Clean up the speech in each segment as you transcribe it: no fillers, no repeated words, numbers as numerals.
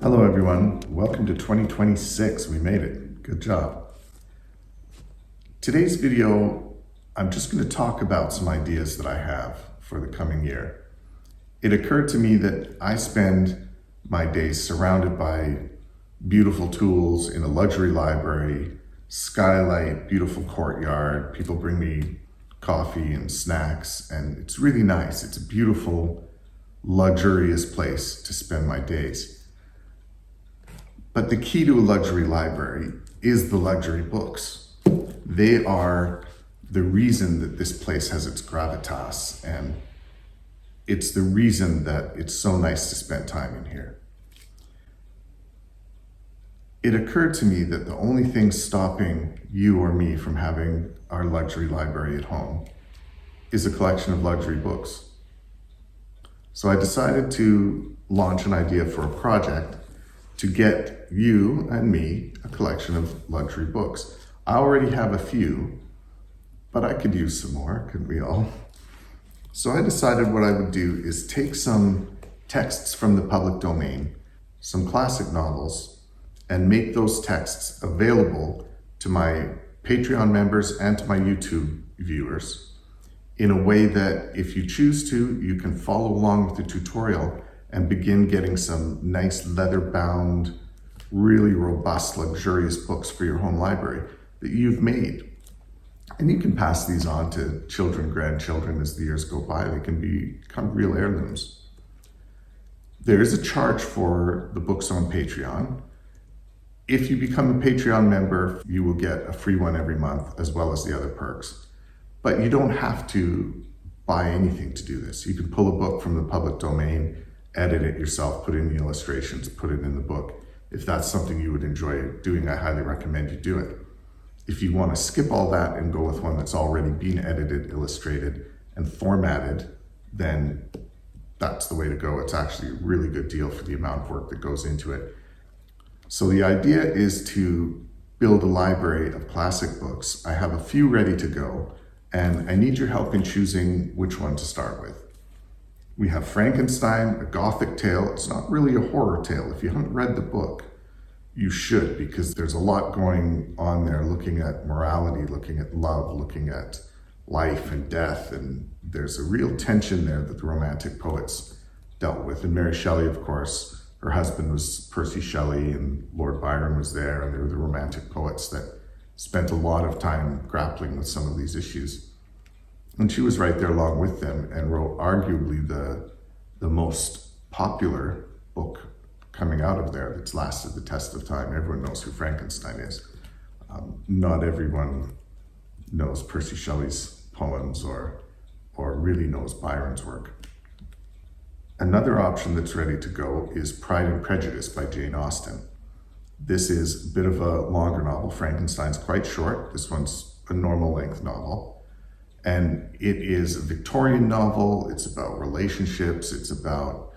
Hello everyone, welcome to 2026. We made it, good job. Today's video, I'm just going to talk about some ideas that I have for the coming year. It occurred to me that I spend my days surrounded by beautiful tools in a luxury library, skylight, beautiful courtyard. People bring me coffee and snacks, and it's really nice. It's a beautiful, luxurious place to spend my days. But the key to a luxury library is the luxury books. They are the reason that this place has its gravitas, and it's the reason that it's so nice to spend time in here. It occurred to me that the only thing stopping you or me from having our luxury library at home is a collection of luxury books. So I decided to launch an idea for a project to get you and me a collection of luxury books. I already have a few, but I could use some more, couldn't we all? So I decided what I would do is take some texts from the public domain, some classic novels, and make those texts available to my Patreon members and to my YouTube viewers in a way that if you choose to, you can follow along with the tutorial and begin getting some nice leather-bound, really robust, luxurious books for your home library that you've made. And you can pass these on to children, grandchildren as the years go by. They can become real heirlooms. There is a charge for the books on Patreon. If you become a Patreon member, you will get a free one every month, as well as the other perks. But you don't have to buy anything to do this. You can pull a book from the public domain, edit it yourself, put in the illustrations, put it in the book. If that's something you would enjoy doing, I highly recommend you do it. If you want to skip all that and go with one that's already been edited, illustrated, and formatted, then that's the way to go. It's actually a really good deal for the amount of work that goes into it. So the idea is to build a library of classic books. I have a few ready to go, and I need your help in choosing which one to start with. We have Frankenstein, a Gothic tale. It's not really a horror tale. If you haven't read the book, you should, because there's a lot going on there, looking at morality, looking at love, looking at life and death, and there's a real tension there that the Romantic poets dealt with. And Mary Shelley, of course, her husband was Percy Shelley, and Lord Byron was there, and they were the Romantic poets that spent a lot of time grappling with some of these issues. And she was right there along with them and wrote arguably the most popular book coming out of there that's lasted the test of time. Everyone knows who Frankenstein is. Not everyone knows Percy Shelley's poems or really knows Byron's work. Another option that's ready to go is Pride and Prejudice by Jane Austen. This is a bit of a longer novel. Frankenstein's quite short. This one's a normal length novel. And it is a Victorian novel. It's about relationships. It's about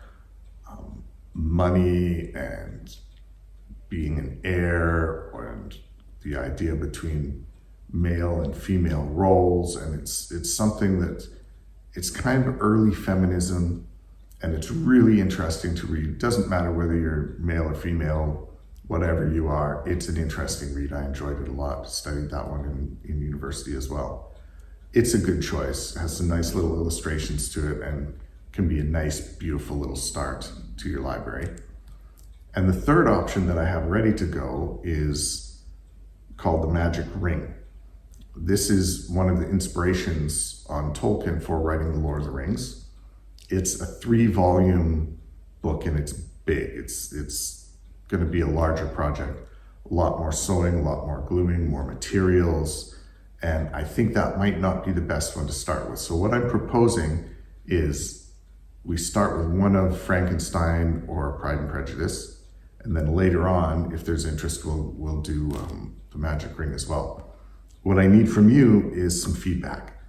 money and being an heir and the idea between male and female roles. And it's something that it's kind of early feminism, and it's really interesting to read. It doesn't matter whether you're male or female, whatever you are, it's an interesting read. I enjoyed it a lot. Studied that one in university as well. It's a good choice. It has some nice little illustrations to it and can be a nice, beautiful little start to your library. And the third option that I have ready to go is called The Magic Ring. This is one of the inspirations on Tolkien for writing The Lord of the Rings. It's a 3-volume book, and it's big. It's going to be a larger project. A lot more sewing, a lot more gluing, more materials. And I think that might not be the best one to start with. So what I'm proposing is we start with one of Frankenstein or Pride and Prejudice, and then later on, if there's interest, we'll do The Magic Ring as well. What I need from you is some feedback.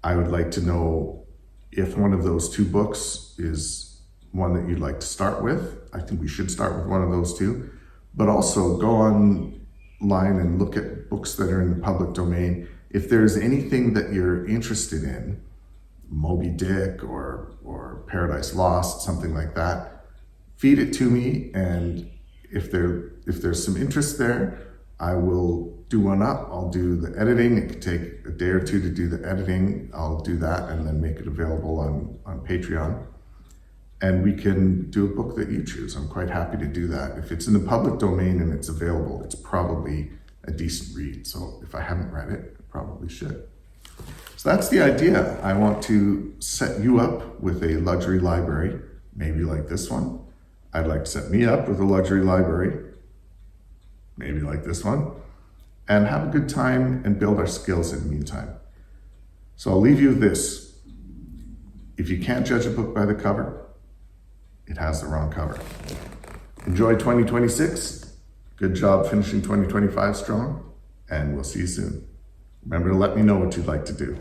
I would like to know if one of those two books is one that you'd like to start with. I think we should start with one of those two, but also go online and look at books that are in the public domain. If there's anything that you're interested in, Moby Dick or Paradise Lost, something like that, feed it to me and if there's some interest there, I will do one up. I'll do the editing. It could take a day or two to do the editing. I'll do that and then make it available on Patreon. And we can do a book that you choose. I'm quite happy to do that. If it's in the public domain and it's available, it's probably a decent read. So if I haven't read it, I probably should. So that's the idea. I want to set you up with a luxury library, maybe like this one. I'd like to set me up with a luxury library, maybe like this one, and have a good time and build our skills in the meantime. So I'll leave you with this. If you can't judge a book by the cover, it has the wrong cover. Enjoy 2026. Good job finishing 2025 strong, and we'll see you soon. Remember to let me know what you'd like to do.